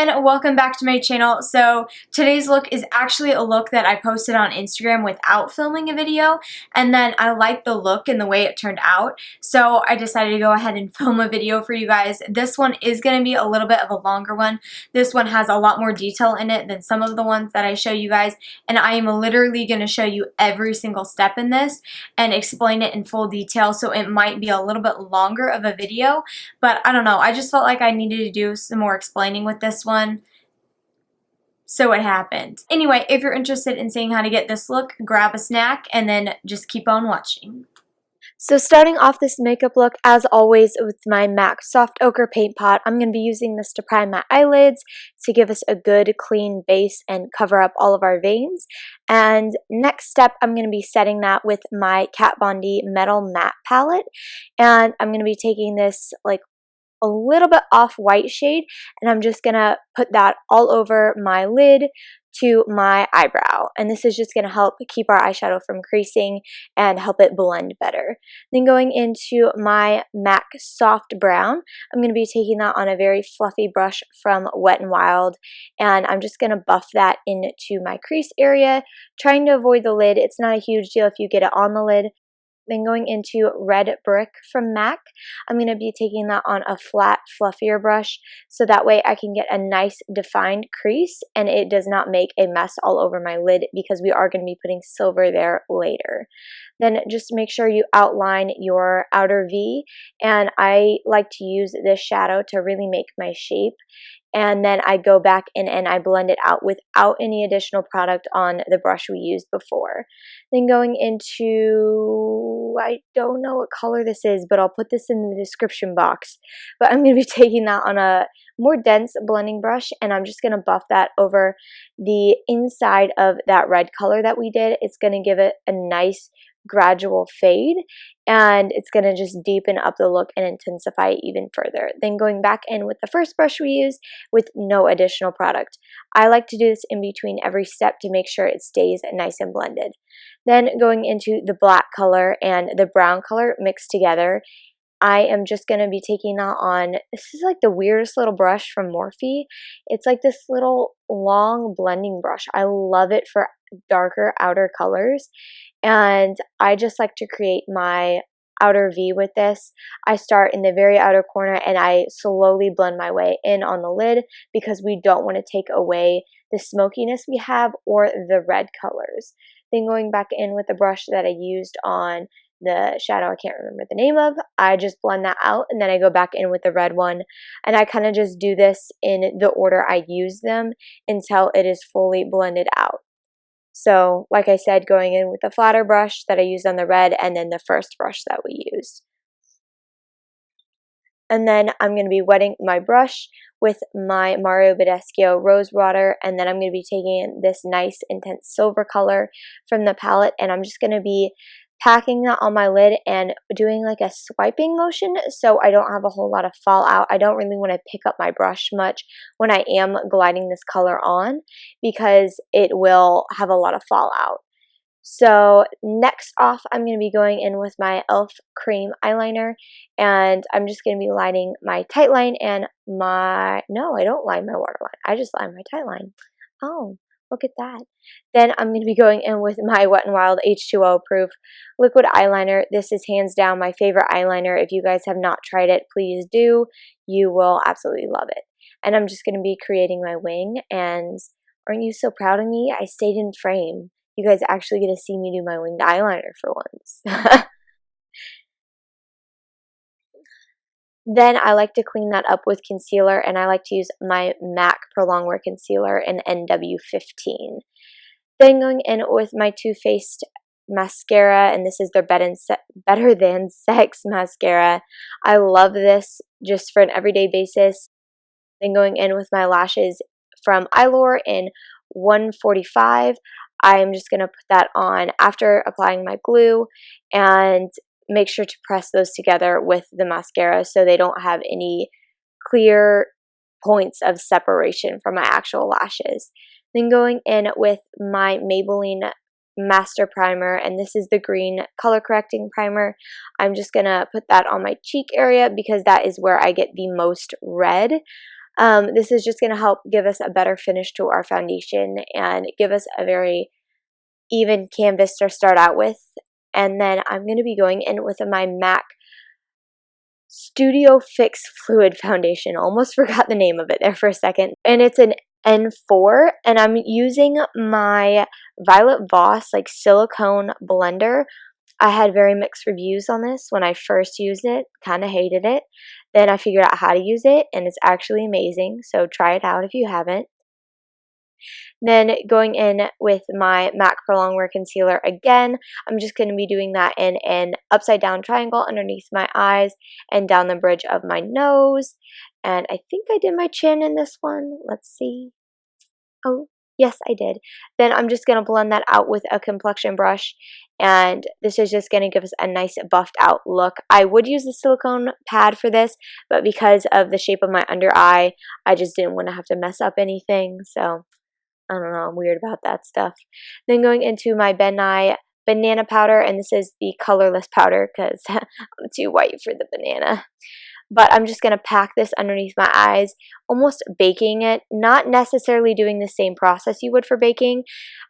and welcome back to my channel. So today's look is actually a look that I posted on Instagram without filming a video, and then I liked the look and the way it turned out, so I decided to go ahead and film a video for you guys. This one is going to be a little bit of a longer one. This one has a lot more detail in it than some of the ones that I show you guys, and I am literally going to show you every single step in this and explain it in full detail, so it might be a little bit longer of a video, but I don't know. I just felt like I needed to do some more explaining with this one, so it happened. Anyway, if you're interested in seeing how to get this look, grab a snack and then just keep on watching. So starting off this makeup look, as always, with my MAC Soft Ochre Paint Pot, I'm going to be using this to prime my eyelids to give us a good clean base and cover up all of our veins. And next step, I'm going to be setting that with my Kat Von D Metal Matte Palette. And I'm going to be taking this like a little bit off-white shade, and I'm just going to put that all over my lid to my eyebrow, and this is just going to help keep our eyeshadow from creasing and help it blend better. Then going into my MAC Soft Brown, I'm going to be taking that on a very fluffy brush from Wet n Wild, and I'm just going to buff that into my crease area, trying to avoid the lid. It's not a huge deal if you get it on the lid. Then going into Red Brick from MAC, I'm going to be taking that on a flat, fluffier brush, so that way I can get a nice defined crease and it does not make a mess all over my lid, because we are going to be putting silver there later. Then just make sure you outline your outer V, and I like to use this shadow to really make my shape. And then I go back in and I blend it out without any additional product on the brush we used before. Then going into, I don't know what color this is, but I'll put this in the description box. But I'm going to be taking that on a more dense blending brush, and I'm just going to buff that over the inside of that red color that we did. It's going to give it a nice gradual fade, and it's going to just deepen up the look and intensify it even further. Then going back in with the first brush we used with no additional product. I like to do this in between every step to make sure it stays nice and blended. Then going into the black color and the brown color mixed together, I am just going to be taking that on, this is like the weirdest little brush from Morphe. It's like this little long blending brush. I love it for darker outer colors, and I just like to create my outer V with this. I start in the very outer corner and I slowly blend my way in on the lid, because we don't want to take away the smokiness we have or the red colors. Then going back in with the brush that I used on the shadow I can't remember the name of, I just blend that out, and then I go back in with the red one, and I kind of just do this in the order I use them until it is fully blended out. So like I said, going in with the flatter brush that I used on the red, and then the first brush that we used. And then I'm going to be wetting my brush with my Mario Badescu Rose Water, and then I'm going to be taking this nice intense silver color from the palette, and I'm just going to be packing that on my lid and doing like a swiping motion so I don't have a whole lot of fallout. I don't really want to pick up my brush much when I am gliding this color on, because it will have a lot of fallout. So next off, I'm going to be going in with my e.l.f. cream eyeliner, and I'm just going to be lining my tight line and my, no, I don't line my waterline. I just line my tight line. Oh, look at that. Then I'm going to be going in with my Wet n Wild H2O Proof liquid eyeliner. This is hands down my favorite eyeliner. If you guys have not tried it, please do. You will absolutely love it. And I'm just going to be creating my wing, and aren't you so proud of me? I stayed in frame. You guys actually get to see me do my winged eyeliner for once. Then I like to clean that up with concealer, and I like to use my MAC Prolongwear Concealer in NW15. Then going in with my Too Faced mascara, and this is their Better Than Sex mascara. I love this just for an everyday basis. Then going in with my lashes from Eylure in 145. I'm just going to put that on after applying my glue, and make sure to press those together with the mascara so they don't have any clear points of separation from my actual lashes. Then going in with my Maybelline Master Primer, and this is the green color correcting primer. I'm just going to put that on my cheek area because that is where I get the most red. This is just going to help give us a better finish to our foundation and give us a very even canvas to start out with. And then I'm going to be going in with my MAC Studio Fix Fluid Foundation. Almost forgot the name of it there for a second. And it's an N4, and I'm using my Violet Voss like silicone blender. I had very mixed reviews on this when I first used it, kind of hated it. Then I figured out how to use it, and it's actually amazing, so try it out if you haven't. Then going in with my MAC Prolongwear Concealer again, I'm just going to be doing that in an upside down triangle underneath my eyes and down the bridge of my nose. And I think I did my chin in this one. Let's see. Oh, yes, I did. Then I'm just going to blend that out with a complexion brush, and this is just going to give us a nice buffed out look. I would use the silicone pad for this, but because of the shape of my under eye, I just didn't want to have to mess up anything, so I don't know, I'm weird about that stuff. Then going into my Ben Nye banana powder, and this is the colorless powder because I'm too white for the banana. But I'm just going to pack this underneath my eyes, almost baking it, not necessarily doing the same process you would for baking.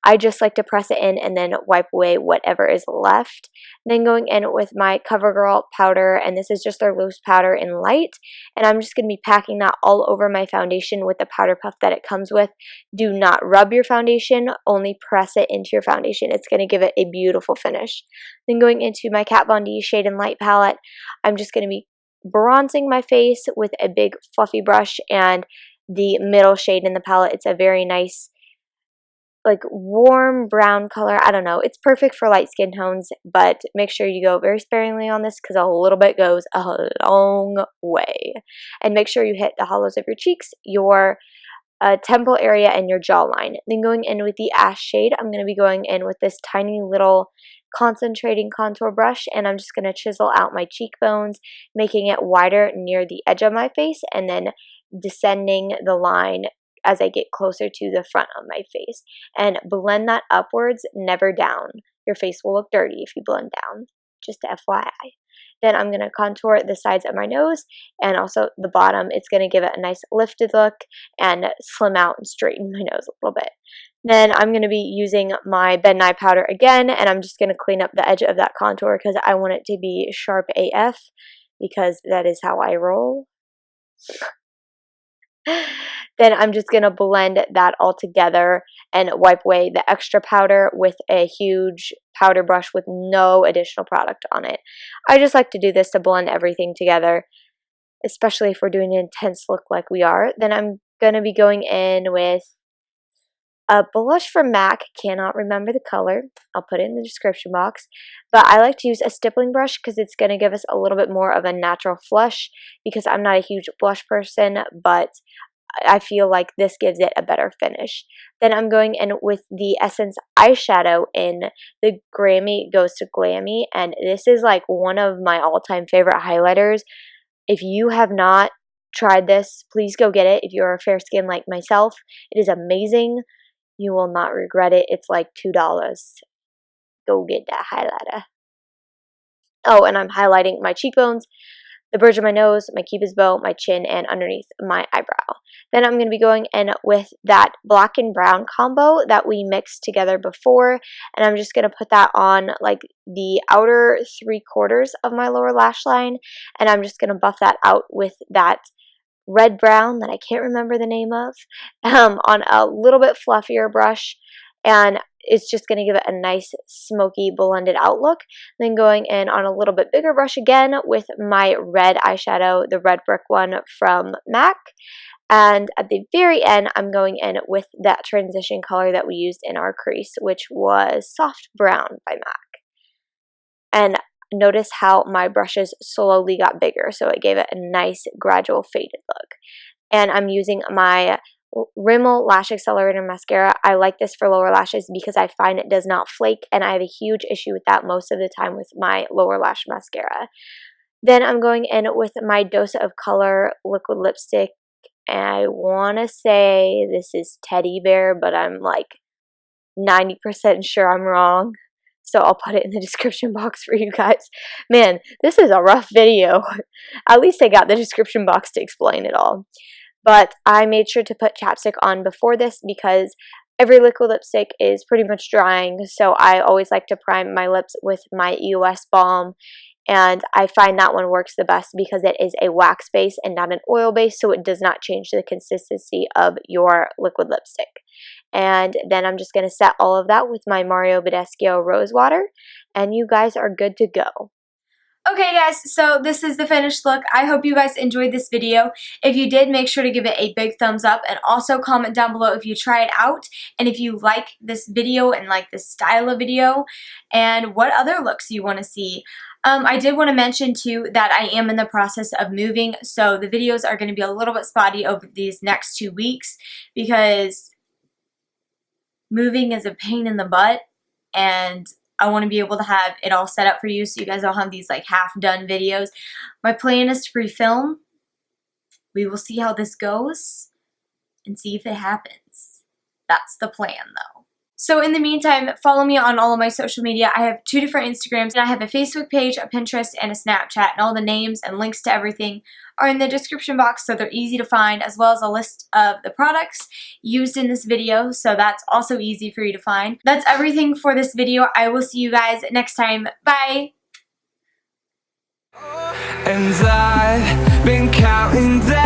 I just like to press it in and then wipe away whatever is left. Then going in with my CoverGirl powder, and this is just their loose powder in light, and I'm just going to be packing that all over my foundation with the powder puff that it comes with. Do not rub your foundation, only press it into your foundation. It's going to give it a beautiful finish. Then going into my Kat Von D Shade and Light palette, I'm just going to be bronzing my face with a big fluffy brush and the middle shade in the palette. It's a very nice like warm brown color. I don't know, it's perfect for light skin tones, but make sure you go very sparingly on this because a little bit goes a long way. And make sure you hit the hollows of your cheeks, your temple area, and your jawline. Then going in with the ash shade, I'm going to be going in with this tiny little concentrating contour brush, and I'm just going to chisel out my cheekbones, making it wider near the edge of my face, and then descending the line as I get closer to the front of my face. And blend that upwards, never down. Your face will look dirty if you blend down, just FYI. Then I'm going to contour the sides of my nose and also the bottom. It's going to give it a nice lifted look and slim out and straighten my nose a little bit. Then I'm going to be using my Ben Nye powder again, and I'm just going to clean up the edge of that contour because I want it to be sharp AF because that is how I roll. Then I'm just going to blend that all together and wipe away the extra powder with a huge powder brush with no additional product on it. I just like to do this to blend everything together, especially if we're doing an intense look like we are. Then I'm going to be going in with a blush from MAC. Cannot remember the color. I'll put it in the description box. But I like to use a stippling brush because it's going to give us a little bit more of a natural flush because I'm not a huge blush person, but I feel like this gives it a better finish. Then I'm going in with the Essence eyeshadow in the Grammy Goes to Glammy, and this is like one of my all-time favorite highlighters. If you have not tried this, please go get it. If you're fair skin like myself, it is amazing. You will not regret it. It's like $2. Go get that highlighter. Oh, and I'm highlighting my cheekbones, the bridge of my nose, my cupid's bow, my chin, and underneath my eyebrow. Then I'm going to be going in with that black and brown combo that we mixed together before, and I'm just going to put that on like the outer 3/4 of my lower lash line, and I'm just going to buff that out with that red brown that I can't remember the name of on a little bit fluffier brush, and it's just going to give it a nice smoky blended outlook. Then going in on a little bit bigger brush again with my red eyeshadow, the red brick one from MAC. And at the very end, I'm going in with that transition color that we used in our crease, which was Soft Brown by MAC. And notice how my brushes slowly got bigger, so it gave it a nice gradual faded look. And I'm using my Rimmel Lash Accelerator Mascara. I like this for lower lashes because I find it does not flake, and I have a huge issue with that most of the time with my lower lash mascara. Then I'm going in with my Dose of Color liquid lipstick, and I want to say this is Teddy Bear, but I'm like 90% sure I'm wrong. So I'll put it in the description box for you guys. Man, this is a rough video. At least I got the description box to explain it all. but I made sure to put chapstick on before this because every liquid lipstick is pretty much drying, so I always like to prime my lips with my EOS balm, and I find that one works the best because it is a wax base and not an oil base, so it does not change the consistency of your liquid lipstick. And then I'm just going to set all of that with my Mario Badescu Rose Water, and you guys are good to go. Okay guys, so this is the finished look. I hope you guys enjoyed this video. If you did, make sure to give it a big thumbs up and also comment down below if you try it out and if you like this video and like this style of video and what other looks you want to see. I did want to mention too that I am in the process of moving, so the videos are going to be a little bit spotty over these next 2 weeks because moving is a pain in the butt, and I want to be able to have it all set up for you so you guys don't have these like half-done videos. My plan is to pre-film. We will see how this goes and see if it happens. That's the plan though. So in the meantime, follow me on all of my social media. I have 2 different Instagrams, and I have a Facebook page, a Pinterest, and a Snapchat, and all the names and links to everything are in the description box, so they're easy to find, as well as a list of the products used in this video, so that's also easy for you to find. That's everything for this video. I will see you guys next time. Bye! And I've been counting down